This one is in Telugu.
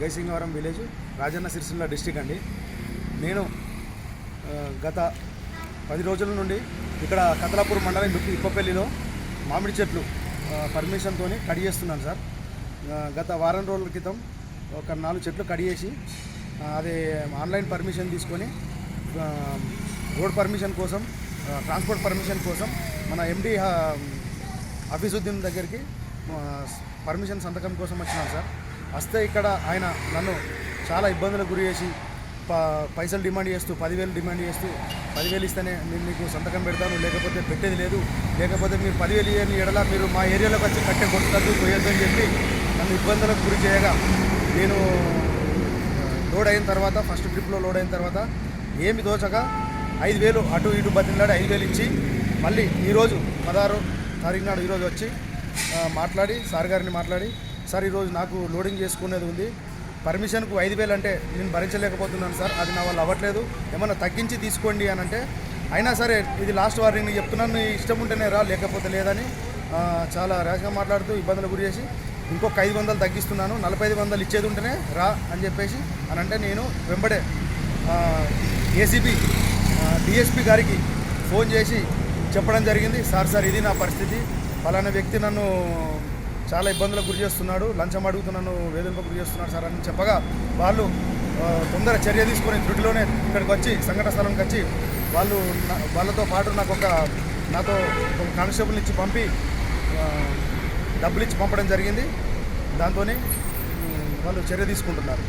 గైసింగవరం విలేజ్, రాజన్న సిరిసిల్ల డిస్టిక్ అండి. నేను గత 10 రోజుల నుండి ఇక్కడ కతలాపూర్ మండలం ఇప్పపల్లిలో మామిడి చెట్లు పర్మిషన్తో కట్ చేస్తున్నాను సార్. గత వారం రోజుల క్రితం ఒక 4 చెట్లు కట్ చేసి అదే ఆన్లైన్ పర్మిషన్ తీసుకొని రోడ్ పర్మిషన్ కోసం, ట్రాన్స్పోర్ట్ పర్మిషన్ కోసం మన ఎండి హఫీజుద్దీన్ దగ్గరికి పర్మిషన్ సంతకం కోసం వచ్చినాను సార్. వస్తే ఇక్కడ ఆయన నన్ను చాలా ఇబ్బందులకు గురి చేసి పైసలు డిమాండ్ చేస్తూ 10,000 డిమాండ్ చేస్తూ 10,000 ఇస్తేనే నేను మీకు సంతకం పెడతాను, లేకపోతే పెట్టేది లేదు, లేకపోతే మీరు 10,000 ఇయర్ని ఎడలా మీరు మా ఏరియాలోకి వచ్చి కట్టే కొట్టద్దు పోయొద్దు అని చెప్పి నన్ను ఇబ్బందులకు గురి చేయగా నేను లోడ్ అయిన తర్వాత, ఫస్ట్ ట్రిప్లో లోడ్ అయిన తర్వాత ఏమి దోచక 5,000 అటు ఇటు బతిలాడి 5,000 ఇచ్చి మళ్ళీ ఈరోజు 16వ తారీఖు నాడు ఈరోజు వచ్చి మాట్లాడి సార్ గారిని మాట్లాడి, సార్ ఈరోజు నాకు లోడింగ్ చేసుకునేది ఉంది, పర్మిషన్కు 5,000 అంటే నేను భరించలేకపోతున్నాను సార్, అది నా వల్ల అవ్వట్లేదు, ఏమన్నా తగ్గించి తీసుకోండి అని అంటే, అయినా సరే ఇది లాస్ట్ వార్నింగ్ చెప్తున్నాను, నీ ఇష్టం ఉంటేనే రా, లేకపోతే లేదని చాలా ర్యాష్గా మాట్లాడుతూ ఇబ్బందులు గురి చేసి ఇంకొక 500 తగ్గిస్తున్నాను, 4500 ఇచ్చేది ఉంటేనే రా అని చెప్పేసి అని అంటే, నేను వెంబడే ఏసీపీ డిఎస్పీ గారికి ఫోన్ చేసి చెప్పడం జరిగింది. సార్ ఇది నా పరిస్థితి, ఫలానా వ్యక్తి నన్ను చాలా ఇబ్బందులకు గురి చేస్తున్నాడు, లంచం అడుగుతున్నాను, వేధింపులకు గురి చేస్తున్నాడు సార్ అని చెప్పగా వాళ్ళు తొందర చర్య తీసుకొని త్రుటిలోనే ఇక్కడికి వచ్చి సంఘటన స్థలానికి వచ్చి వాళ్ళతో పాటు నాతో ఒక కానిస్టేబుల్ ఇచ్చి పంపి డబ్బులు ఇచ్చి పంపడం జరిగింది. దాంతో వాళ్ళు చర్య తీసుకుంటున్నారు.